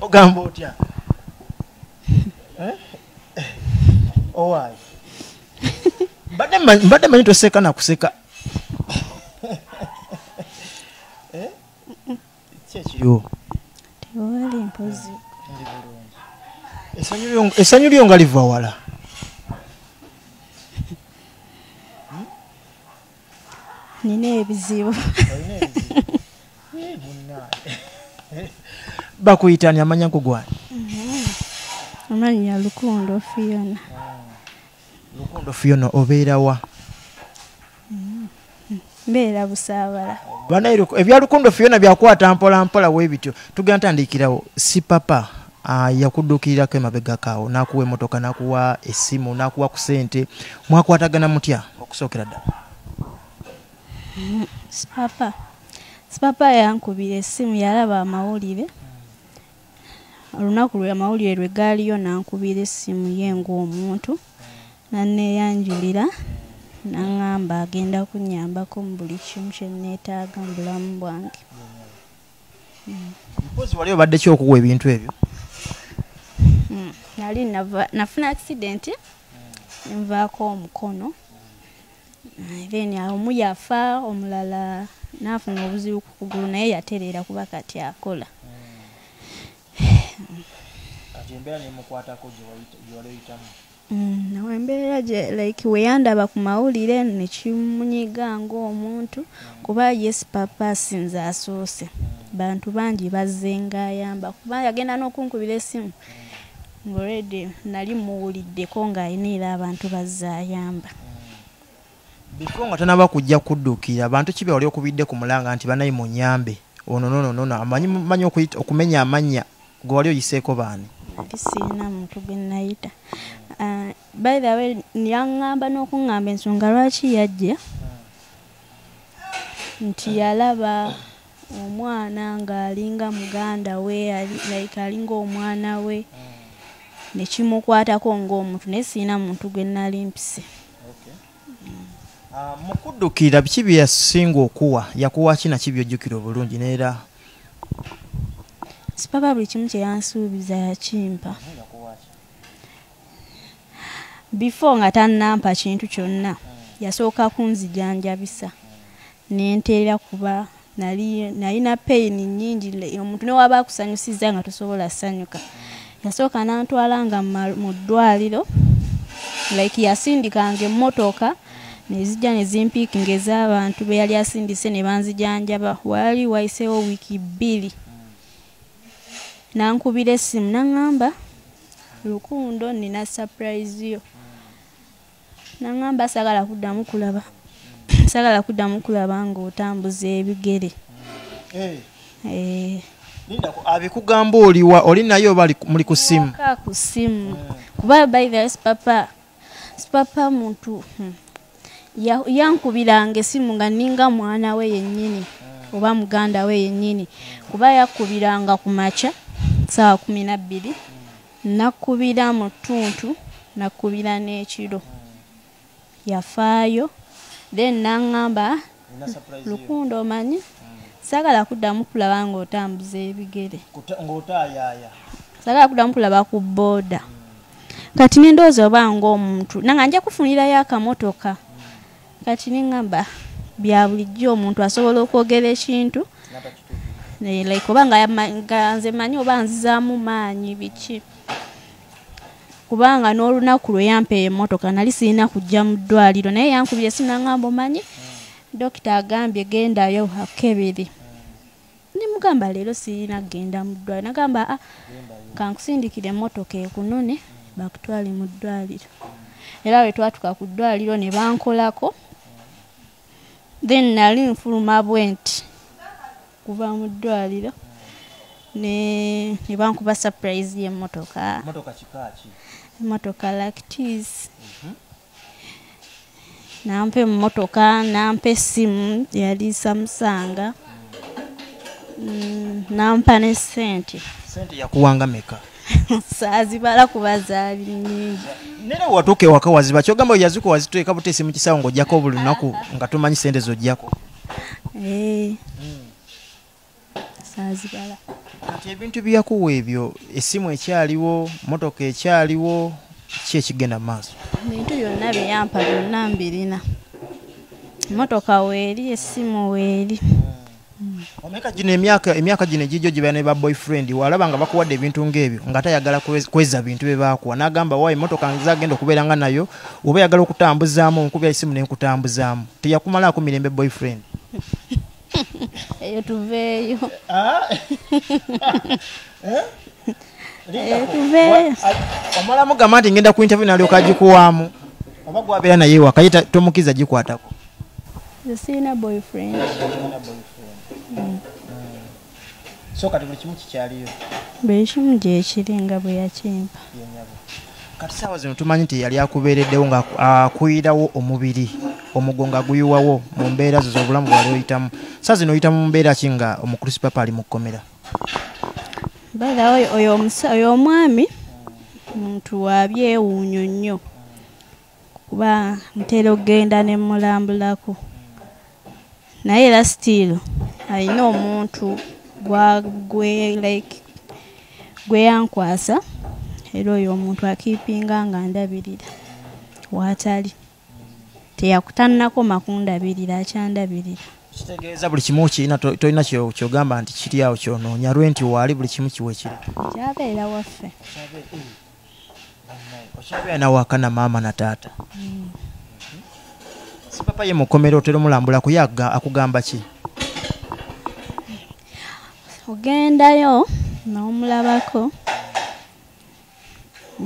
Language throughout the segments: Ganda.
ogamba otya owaayi mbadde manyi toseka nakuseka kyekiriwo tewali mpozi essanyu lyo nga liva wala nina ebizibu bakuyitani amanya nkugwani amanya Rukundo Phiona. Rukundo Phiona obeera wa? Mbeera Busaabala. Banayiruko ebya Rukundo Phiona byakwata mpola mpola webityo tugenda ntandikirawo Sipapa yakuddukirirako emabega kaawo nakuwa emotoka nakuwa essimu nakuwa ku ssente mwakwatagana mutya okusookera ddala? Sipapa yankubira essimu yalaba amawulire olunaku lwe amawulire lwe gaaliyo nankubira essimu ye ng'omuntu nanneeyanjulira naŋŋamba agenda kunnyambako mu buli kimu kye nneetaaga mu bulamu bwange. Mpozi wali obadde ki okuwa ebintu ebyo? Nali nafuna accident nvaako omukono then omu yafa omulala nafuna obuzibu ku kugulu naye yatereera kuba kati akola. Kati embeera nemukwatako gye wali oyitamu? Nawe embeera gye like weyandaba ku mawulire nekimunyiga ng'omuntu kuba ye Sipapa asinze asoose bantu bangi bazzenga ayamba kuba yagenda n'okunkubira essimu already nali muwuliddeko ng'ayina abantu bazze ayamba. Before nga tanaba kujja kudduukira abantu ki be wali okubidde ku mulanga nti banayi munyambe ono nono amanyi okumenya amannya gwe wali oyiseeko baani? Ati siina muntu gwe nayita. By the way yaŋŋamba n'okuŋŋamba ensonga lwaki yajja nti yalaba omwana ng'alinga muganda we like alinga omwana we nekimukwatako ng'omuntu naye siina muntu gwe nali mpise. Mu kuddukira biki bye yasinga okuwa yakuwa ki naki byojjukira obulungi neera? Sipapa buli kimu kye yansuubiza yakimpa. Before nga tannampa kintu kyonna yasooka kunzijanjabisa nenteera kuba nalina pain nnyingi omuntu ne waba akusanyusiza nga tosobola ssanyuka. Yasooka nantwala nga mu ddwaliro like yasindikanga emmotoka nezijja nezimpiikinga ez'abantu be yali asindise ne banzijanjaba. Wali wayiseewo wiiki 2 nankubira essimu naŋŋamba Rukundo nina surprise yo. Naŋŋamba sagala kuddamu kulaba ng'otambuza ebigere. Linda abikugamba oliwa oli naye oba muli ku ssimu? Ku ssimu kuba by the Sipapa muntu yankubiranga essimu nga ninga mwana we yennyini oba muganda we yennyini kuba yakubiranga ku makya saa 12 nakubira mu ttuntu nakubira n'ekiro yafaayo then naŋŋamba Rukundo omanyi sagala kuddamu kulaba ng'otambuza ebigere sagala kuddamu kulaba ku booda kati nendooza oba ng'omuntu nanga nja kufunirayo akamotoka kati neŋŋamba bya bulijjo omuntu asobola okwogera ekintu like oba nga nze manyi oba nzizaamu maanyi biki kubanga n'olunaku lwe yampa emmotoka nali sirina kujja mu ddwaliro naye yankubira essimu naŋŋamba omanyi dokita agambye gendayo akebere. Nimugamba leero sirina kgenda mu ddwaliro nagamba kankusindikira emmotoka ekunone bakutwale mu ddwaliro. Era bwe twatuka ku ddwaliro ne bankolako then nali nfuluma bwenti kuva mu ddwaliro ne bankuba surprise y'emmotoka. Emmotoka lactis. Nampa emmotoka nampa essimu yali Samusanga nampa ne ssente. Ssente yakuwanga meka? Saazibala kuba zaali nnyingi. Nera watuuka ewaka waziba kyogamba yaziko waziteeka buteesi mu kisaawo ng'ojjako buli lunaku nga tomanyi ssente z'ojjako? saazibala. Kati ebintu byakuwa ebyo essimu ekyaliwo motoka ekyaliwo ki ekigenda mu maaso? Ebintu byonna byeyampa byonna mbirina. Motoka weeri, essimu weeri. Omeka gino emyaka gino egijjo gye ne ba boyfriend walaba nga bakuwadde ebintu ng'ebyo nga tayagala kweza bintu bye baakuwa n'agamba waayi motoka nzagenda okubeera nga nayo oba yagala okutambuzaamu onkubya essimu n'enkutambuzaamu teyakumalaako mirembe boyfriend. Eyo tuveeyo. Eyo tuveeyo. Omalamu gamba nti ngenda ku interview nalyoka agikuwaamu oba gwabeera naye waka ye tomukiza gikwatako. Sirina boyfriend. So kati buli kimu kikyaliyo. Buli kimu gyekiri nga bwe yakimpa. Kati saawa zino tumanyi nti yali akubeereddewo nga akuyirawo omubiri omugongo aguyuwawo mu mbeera zo z'obulamu bwali oyitamu. Saa zino oyita mu mbeera ki nga omukulu Sipapa ali mu Kkomera? Bala oyo omwami muntu wabyewuunyo nnyo kuba ntera okgenda ne mulambulako naye era still alina omuntu gwe yankwasa era oyo omuntu akiipinga nga ndabirira waatali teyakutanako makundabirira akyandabirira. Kitegeeza buli kimu kirina tolina kyogamba nti kiri awo kyonoonya lwe nti waali buli kimu kiwekira kyabeera waffe okyabeera nawaka na maama na taata. Sipapa ye mu Kkomera otera omulambulako ye akugamba ki? Ogendayo n'omulabako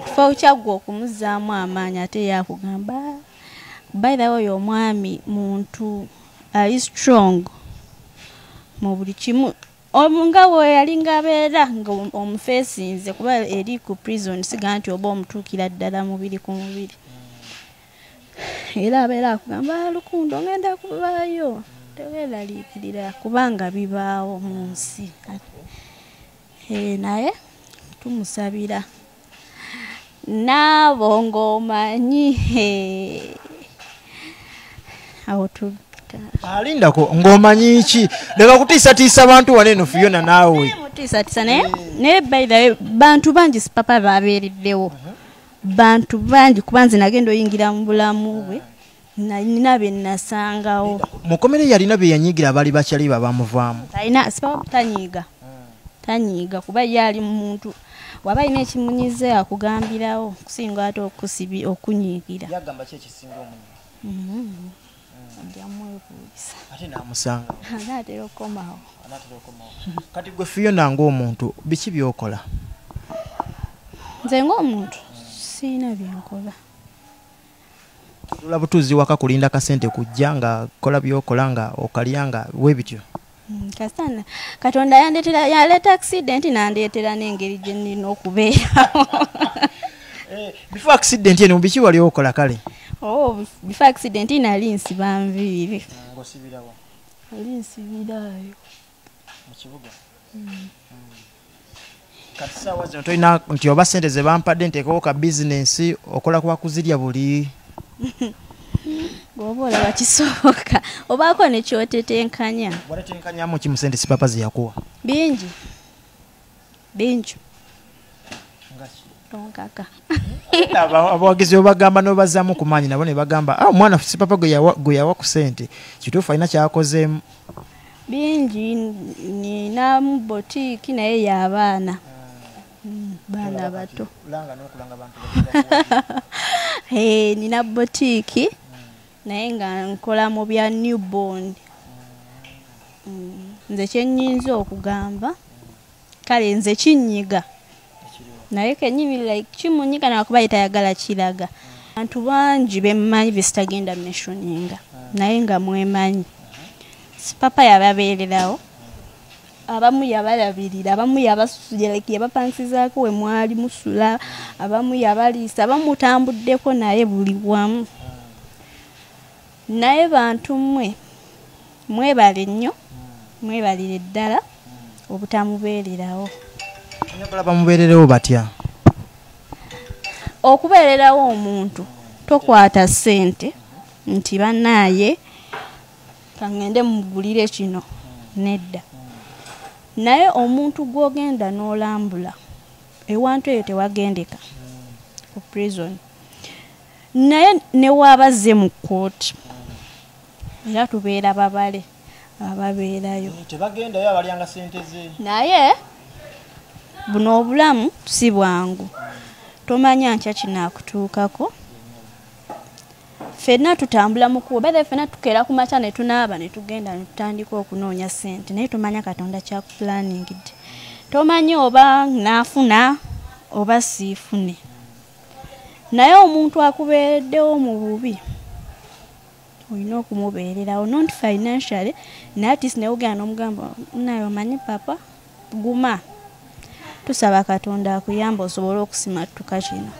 kifo kyaggwa okumuzaamu amaanyi ate yakugamba by the way omwami muntu ali strong mu buli kimu nga bwe yali ngabeera nga omufeesinze kuba eri ku prison siga nti oba omutuukira ddala mubiri ku mubiri era abeera akugamba Rukundo ngenda kuvaayo teweeraliikirira kubanga bibaawo mu nsi naye tumusabira naabo ng'omanyi awo alindako ng'omanyi ki leka kutiisatiisa bantu wano eno Phiona naawe mutiisatiisa naye by the way bantu bangi Sipapa babeereddewo bantu bangi kuba nze nagenda oyingira mu bulamu bwe nina bye nasangawo mu Kkomera yalina bye yanyigira abali bakyali babamuvaamu talina Sipapa tanyiiga kuba yali muntu waba alina ekimunyize akugambirawo kusinga ate okunyiigira yagamba ki ekisinga omunyi ate namusanga anaatera okukomawo. Kati gwe Phiona ng'omuntu biki byokola? Nze ng'omuntu siina byenkola. Tula butuuzi waka kulinda kasente kujja nga kola byokola nga okalya nga we bityo. Kasana Katonda yaleeta accident nandeetera n'engeri gye nnina okubeera. Before accident eno biki wali okola kale? Before accident nali nsiba nviiri. Ng'osibirawo? Oli nsibiraayo. Mu kibuga? Kati saawa zino tolina nti oba ssente ze bampadde nteekawo ka bizinensi okola kuba kuzirya buli? Bw'oba olaba kisoboka obaako ne kyotetenkanya. Watetenkanyamu ki mu ssente Sipapa ze yakuwa? Bingi. Abawagizi obagamba n'obazaamu ku maanyi nabo ne bagamba omwana Sipapa gwe yawa ku ssente kituufu alina kyakozeemu. Bingi ninamu botiiki naye y'abaana baana bato. Nina botiiki naye nga nkola mu bya newborn. Nze kyennyinza okugamba kale nze kinyiga naye kenyini kimunyiga nakuba tayagala kiraga. Abantu bangi bemmanyi besitagenda mentioninga naye nga mwemanyi Sipapa yababeererawo abamu yabalabirira abamu yabapansizaako we mwali musula abamu yabaliisa abamu mutambuddeko naye buli wamu naye bantu mwebale nnyo mwebalire ddala obutamubeererawo. Oyagala bamubeererewo batya? Okubeererawo omuntu tokwata ssente nti bannaaye kangende mugulire kino nedda naye omuntu gwogenda n'olambula ewantu eyo tewagendeka ku prison naye ne waabazze mu kkooti era tubeera babale ababeerayo tebagendayo abalyanga sente ze naye buno obulamu si bwangu tomanya nkya kinaakutuukako ffenna tutambula mu kkubo beera ffenna tukeera ku makya ne tunaaba ne tugenda ne tutandika okunoonya ssente naye tomanya Katonda kyakuplaningidde tomanyi oba naafuna oba siifune naye omuntu akubeereddewo mu bubi olina okumubeererawo not financially naye ati sinewogera n'omugamba naye omanyi papa guma tusaba Katonda akuyamba osobole okusimattuka kino.